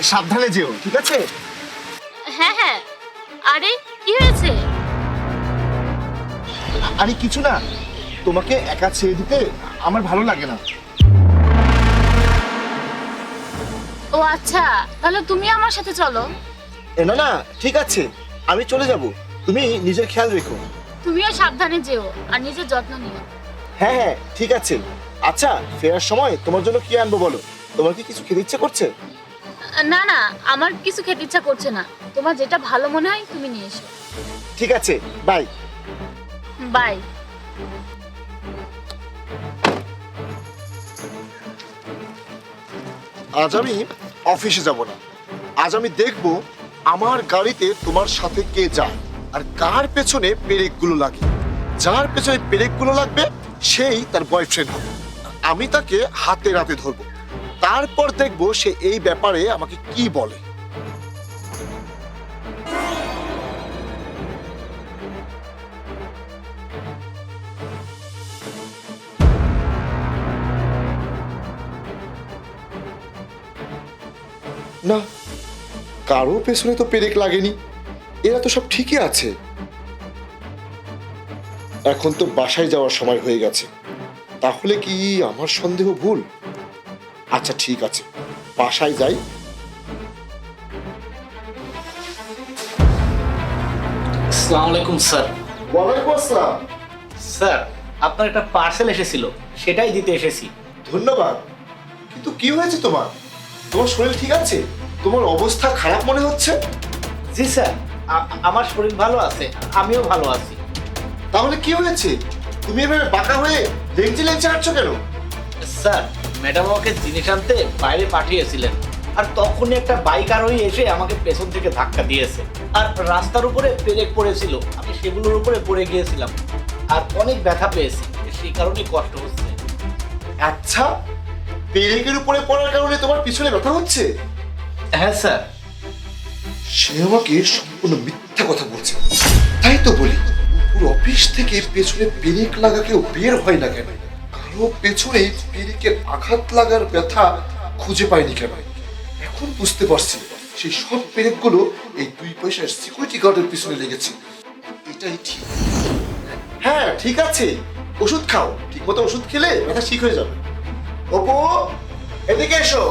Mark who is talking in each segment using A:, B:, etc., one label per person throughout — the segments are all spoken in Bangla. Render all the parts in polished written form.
A: সাবধানে যেও, ঠিক আছে?
B: হ্যাঁ হ্যাঁ। আরে কি হয়েছে?
A: আরে কিছু না, তোমাকে একা ছেড়ে দিতে আমার ভালো লাগে না।
B: ও আচ্ছা, তাহলে তুমি আমার সাথে চলো।
A: না না, ঠিক আছে, আমি চলে যাব। তুমি নিজের খেয়াল রেখো।
B: তুমিও সাবধানে যেও আর নিজের যত্ন নিও।
A: হ্যাঁ হ্যাঁ, ঠিক আছে। আচ্ছা, ফেরার সময় তোমার জন্য কি আনবো বলো? তোমার কি কিছু খেতে ইচ্ছে করছে?
B: না না, আমার কিছু খেতে ইচ্ছা করছে না। তোমার যেটা ভালো মনে হয় তুমি নিয়ে এসো।
A: ঠিক আছে, বাই।
B: বাই।
A: আজ আমি অফিসে যাব না। আজ আমি দেখব আমার গাড়িতে তোমার সাথে কে যায় আর কার পেছনে পেরেকগুলো লাগে। যার পেছনে পেরেকগুলো লাগবে সেই তার বয়ফ্রেন্ড হবে। আমি তাকে হাতে নাতে ধরবো, তারপর দেখব সে এই ব্যাপারে আমাকে কি বলে। না, কারো পেছনে তো পেরেক লাগেনি, এরা তো সব ঠিকই আছে। এখন তো বাসায় যাওয়ার সময় হয়ে গেছে, তাহলে কি আমার সন্দেহ ভুল? আচ্ছা ঠিক আছে, বাসায় যাই।
C: আসসালামু আলাইকুম স্যার।
A: ওয়ালাইকুম আসসালাম।
C: স্যার, আপনার একটা পার্সেল এসেছিল, সেটাই দিতে এসেছি।
A: ধন্যবাদ। কিন্তু কি হয়েছে তোমার? তোমার শরীর ঠিক আছে? তোমার অবস্থা খারাপ মনে হচ্ছে।
C: জি স্যার, আমার শরীর ভালো আছে, আমিও ভালো আছি।
A: তাহলে কি হয়েছে? তুমি এভাবে বাঁকা হয়ে লেংচে লেংচে হাঁটছো কেন?
C: স্যার, ম্যাডাম আমাকে জিনিস আনতে বাইরে পাঠিয়েছিলেন, আর তখনই একটা বাইক আরোহী এসে আমাকে পেছন থেকে ধাক্কা দিয়েছে। আর রাস্তার উপরে পেরেক পড়েছিল, আমি সেগুলোর উপরে পড়ে গিয়েছিলাম আর অনেক ব্যথা পেয়েছি, সেই কারণেই কষ্ট হচ্ছে।
A: আচ্ছা, পেরেকের উপরে পড়ার কারণে তোমার পিছনে ব্যথা হচ্ছে?
C: হ্যাঁ স্যার।
A: সে আমাকে সম্পূর্ণ মিথ্যা কথা বলছে। তাই তো বলি, পুরো অফিস থেকে পেছনে পেরেক লাগা কেউ বের হয় না কেন? কারো পেছনে পেরেকের আঘাত লাগার ব্যথা খুঁজে পায়নি কেন? এখন বুঝতে পারছি, সেই সব পেরেকগুলো এই 2 পয়সার সিকিউরিটি গার্ডের পিছনে লেগেছে। এটাই ঠিক। হ্যাঁ ঠিক আছে, ওষুধ খাও, ঠিক মতো ওষুধ খেলে ব্যথা ঠিক হয়ে যাবে। অপু, এদিকে এসো।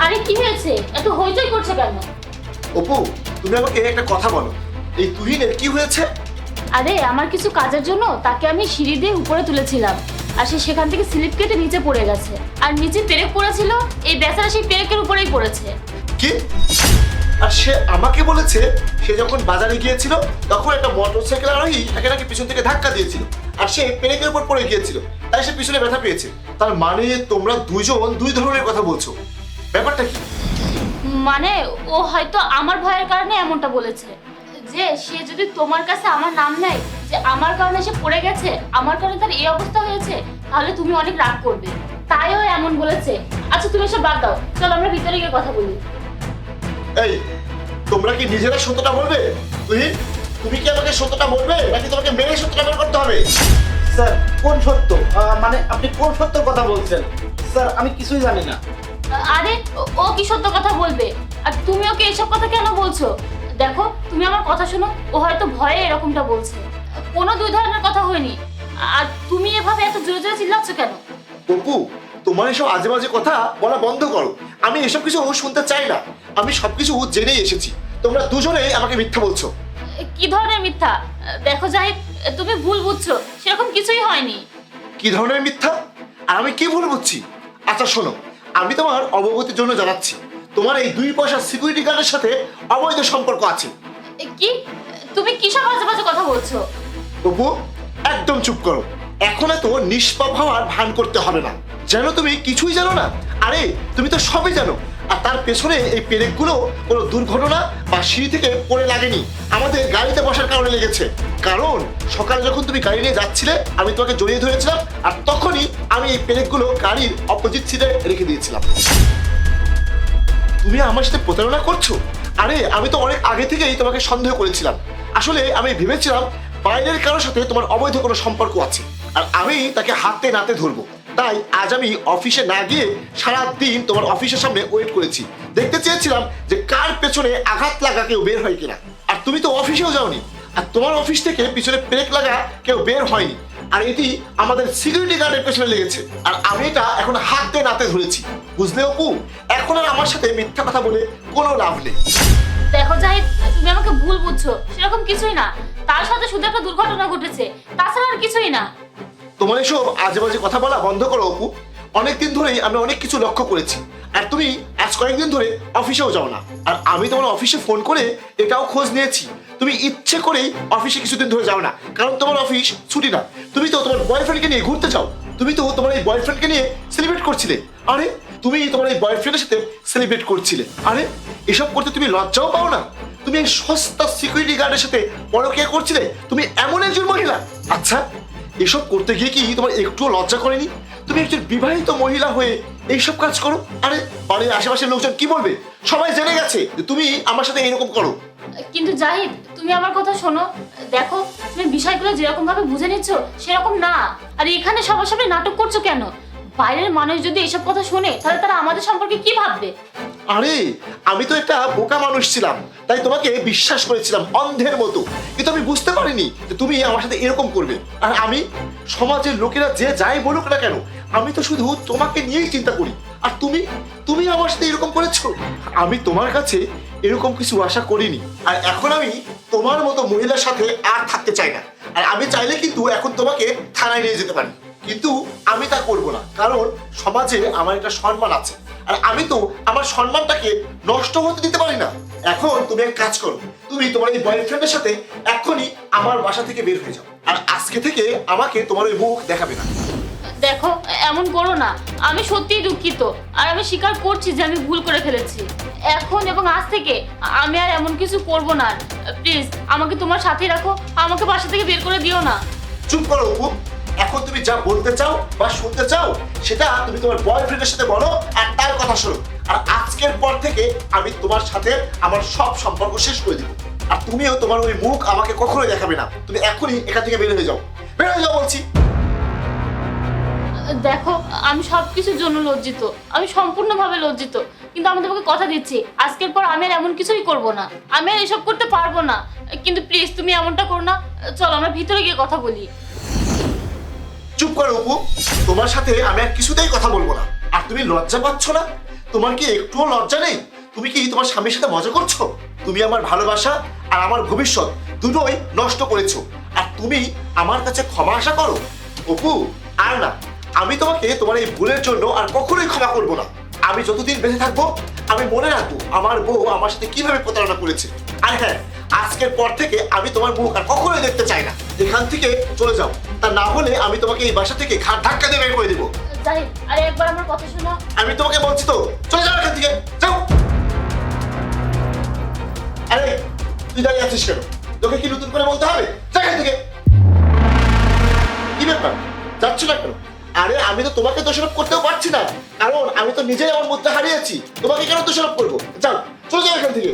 B: আরে কি হয়েছে? এত হইচই করছে কেন?
A: অপু, তুমি আমাকে একটা কথা বলো, এই তুহিনের কি হয়েছে?
B: আরে আমার কিছু কাজের জন্য তাকে আমি সিঁড়ি দিয়ে উপরে তুলেছিলাম, আর সে সেখান থেকে স্লিপ কেটে নিচে পড়ে গেছে। আর নিচে পেরেক পড়েছিল, এই বেচারা সেই পেরেকের উপরেই পড়েছে।
A: কি? আর সে আমাকে বলেছে সে যখন বাজারে গিয়েছিল তখন একটা মোটরসাইকেল আরোহী তাকে নাকি পিছন থেকে ধাক্কা দিয়েছিল, আর সে পেরেকের উপর পড়ে গিয়েছিল, তাই সে পিছনে ব্যথা পেয়েছে। তার মানে তোমরা দুইজন দুই ধরনের কথা বলছো, ব্যাপারটা কি?
B: মানে ও হয়তো আমার ভয়ের কারণে এমনটা বলেছে, যে সে যদি তোমার কাছে আমার নাম নেয় যে আমার কারণে সে পড়ে গেছে, আমার কারণে তার এই অবস্থা হয়েছে, তাহলে তুমি অনেক রাগ করবে, তাই ও এমন বলেছে। আচ্ছা তুমি এসব বাদ দাও, চলো আমরা ভিতরে গিয়ে কথা বলি।
A: এই, তোমরা কি নিজেরা সত্যটা বলবে? তুহিন, তুমি কি আমাকে সত্যটা বলবে নাকি তোমাকে মেরে সত্যটা বের করতে হবে?
C: স্যার, কোন সত্য? মানে আপনি কোন সত্যর কথা বলছেন? স্যার, আমি কিছুই জানি না।
B: আরে ও কি সত্য কথা বলবে? আর তুমি ওকে এসব কথা কেন বলছো? দেখো তুমি আমার কথা শোনো, ও হয়তো ভয়ে এরকমটা বলছে, কোনো দুই ধরনের কথা হয়নি। আর তুমি এভাবে এত জোরে জোরে চিল্লাচ্ছ কেন?
A: অপু, তোমার এসব আজে বাজে কথা বলা বন্ধ করো। আমি এসব কিছু শুনতে চাই না। আমি সবকিছু জেনেই এসেছি। তোমরা দুজনেই আমাকে মিথ্যা বলছো।
B: কি ধরনের মিথ্যা? দেখো জাহিদ, তুমি ভুল বুঝছো, সেরকম কিছুই হয়নি।
A: কি ধরনের মিথ্যা? আর আমি কি ভুল বুঝছি? আচ্ছা শোনো, আমি তোমার অবগতির জন্য জানাচ্ছি, তোমার এই 2 পয়সার সিকিউরিটি গার্ডের সাথে অবৈধ সম্পর্ক আছে।
B: কি? তুমি কি সব আজে বাজে কথা বলছো?
A: অপু, একদম চুপ করো। এখন এত নিষ্পাপ হওয়ার ভান করতে হবে না, যেন তুমি কিছুই জানো না। আরে তুমি তো সবই জানো। আর তার পেছনে এই পেরেকগুলো কোনো দুর্ঘটনা বা সিঁড়ি থেকে পড়ে লাগেনি, আমাদের গাড়িতে বসার কারণে লেগেছে। কারণ সকালে যখন তুমি গাড়ি নিয়ে যাচ্ছিলে আমি তোমাকে জড়িয়ে ধরেছিলাম, আর তখনই আমি এই পেরেকগুলো গাড়ির অপোজিট সিটে রেখে দিয়েছিলাম। তুমি আমার সাথে প্রতারণা করছো? আরে আমি তো অনেক আগে থেকেই তোমাকে সন্দেহ করেছিলাম। আসলে আমি ভেবেছিলাম বাইরের কারোর সাথে তোমার অবৈধ কোনো সম্পর্ক আছে, আর আমি তাকে হাতে নাতে ধরবো। তাই আজ আমি অফিসে না গিয়ে সারা দিন তোমার অফিসের সামনে ওয়েট করেছি। দেখতে চেয়েছিলাম যে কার পেছনে আঘাত লাগা কেউ বের হয় কিনা। আর তুমি তো অফিসেও যাওনি, আর তোমার অফিস থেকে পিছনে ব্রেক লাগা কেউ বের হয়নি। আর এটি আমাদের সিকিউরিটি গার্ডের পেছনে লেগেছে, আর আমি এটা এখন হাতে নাতে ধরেছি। বুঝলে অপু, এখন আর আমার সাথে মিথ্যা কথা বলে কোনো লাভ নেই।
B: দেখো জাহিদ, তুমি আমাকে ভুল বুঝছো, সেরকম কিছুই না। তার সাথে শুধু একটা দুর্ঘটনা ঘটেছে, তাছাড়া আর কিছুই না।
A: তোমার এসব আজে বাজে কথা বলা বন্ধ করো অপু। অনেকদিন ধরেই আমি অনেক কিছু লক্ষ্য করেছি, আর তুমি আজ কয়েকদিন ধরে অফিসেও যাও না। আর আমি তোমার অফিসে ফোন করে এটাও খোঁজ নিয়েছি, তুমি ইচ্ছে করেই অফিসে কিছুদিন ধরে যাও না, কারণ তোমার অফিস ছুটি না। তুমি তো তোমার বয়ফ্রেন্ডকে নিয়ে ঘুরতে যাও, তুমি তো তোমার এই বয়ফ্রেন্ডকে নিয়ে সেলিব্রেট করছিলে। আরে তুমি তোমার এই বয়ফ্রেন্ডের সাথে সেলিব্রেট করছিলে। আরে এসব করতে তুমি লজ্জাও পাও না? তুমি এই সস্তা সিকিউরিটি গার্ডের সাথে পরকীয়া করছিলে? তুমি এমন একজন মহিলা? আচ্ছা, এসব করতে গিয়ে কি তোমার একটুও লজ্জা করেনি? তুমি একজন বিবাহিত মহিলা হয়ে এইসব কাজ করো। আরে বাড়ির আশেপাশের লোকজন কি বলবে? সবাই জেনে গেছে যে তুমি আমার সাথে এরকম করো।
B: কিন্তু জাহিদ, তুমি আমার কথা শোনো। দেখো, তুমি বিষয়গুলো যেরকম ভাবে বুঝে নিচ্ছ সেরকম না। আর এখানে সবার সামনে নাটক করছো কেন? বাইরের মানুষ যদি এসব কথা শোনে তাহলে তারা আমাদের সম্পর্কে কি ভাববে?
A: আরে আমি তো একটা বোকা মানুষ ছিলাম, তাই তোমাকে বিশ্বাস করেছিলাম অন্ধের মতো। কিন্তু আমি বুঝতে পারিনি যে তুমি আমার সাথে এরকম করবে। আর আমি, সমাজের লোকেরা যে যাই বলুক না কেন, আমি তো শুধু তোমাকে নিয়েই চিন্তা করি। আর তুমি তুমি আমার সাথে এরকম করেছো। আমি তোমার কাছে এরকম কিছু আশা করিনি। আর এখন আমি তোমার মতো মহিলার সাথে আর থাকতে চাই না। আর আমি চাইলে কিন্তু এখন তোমাকে থানায় নিয়ে যেতে পারি, কিন্তু আমি তা করবো না, কারণ সমাজে আমার একটা সম্মান আছে, আর আমি তো আমার সম্মানটাকে নষ্ট হতে দিতে পারি না। এখন তুমি এক কাজ করো, তুমি তোমার এই বয়ফ্রেন্ডের সাথে এখনই আমার বাসা থেকে বের হয়ে যাও, আর আজকে থেকে আমাকে তোমার ওই মুখ দেখাবে না।
B: দেখো, এমন করো না। আমি সত্যিই দুঃখিত, আর আমি স্বীকার করছি যে আমি ভুল করে ফেলেছি। এখন এবং আজ থেকে আমি আর এমন কিছু করব না। প্লিজ আমাকে তোমার সাথেই রাখো, আমাকে বাসা থেকে বের করে দিও না।
A: চুপ করো অপু। এখন তুমি যা বলতে চাও বা শুনতে চাও সেটা তুমি তোমার বয়ফ্রেন্ডের সাথে বলো, আর তার কথা শোনো। আর আজকের পর থেকে আমি তোমার সাথে আমার সব সম্পর্ক শেষ করে দিব, আর তুমিও তোমার ওই মুখ আমাকে কখনোই দেখাবে না। তুমি এখনই এখান থেকে বের হয়ে যাও, বের হয়ে যাও বলছি।
B: দেখো, আমি সবকিছুর জন্য লজ্জিত, আমি সম্পূর্ণভাবে লজ্জিত, কিন্তু আমি তোমাকে কথা দিচ্ছি আজকের পর আমি আর এমন কিছুই করব না। আমি আর এসব করতে পারবো না, কিন্তু প্লিজ তুমি এমনটা করো না। চলো আমরা ভিতরে গিয়ে কথা বলি।
A: চুপ করো অপু, তোমার সাথে আমি আর কিছুতেই কথা বলবো না। আর তুমি লজ্জা পাচ্ছ না? তোমার কি একটুও লজ্জা নেই? তুমি কি তোমার স্বামীর সাথে মজা করছো? তুমি আমার ভালোবাসা আর আমার ভবিষ্যৎ দুটোই নষ্ট করেছো, আর তুমি আমার কাছে ক্ষমা আশা করো? অপু, আর না, আমি তোমাকে তোমার এই ভুলের জন্য আর কখনোই ক্ষমা করবো না। আমি যতদিন বেঁচে থাকবো আমি মনে রাখবো আমার বউ আমার সাথে কিভাবে প্রতারণা করেছে। আর হ্যাঁ, আজকের পর থেকে আমি তোমার মুখ আর কখনোই দেখতে চাই না। এখান থেকে চলে যাও, তা না হলে আমি তোমাকে এই বাসা থেকে ঘাট ধাক্কা দিয়ে বের করে দেবো।
B: যাই, আরে একবার আমার কথা শোনো।
A: আমি তোমাকে বলছি তো, চলে যাও এখান থেকে, যাও। আরে তুই দাঁড়িয়ে আছিস কেন? তোকে কি নতুন করে বলতে হবে? যা এখান থেকে। কি ব্যাপার, যাচ্ছ না কেন? আরে আমি তো তোমাকে দোষারোপ করতেও পারছি না, কারণ আমি তো নিজেই আমার মধ্যে হারিয়েছি। তোমাকে কেন দোষারোপ করবো? যাও, চলে যাও এখান থেকে।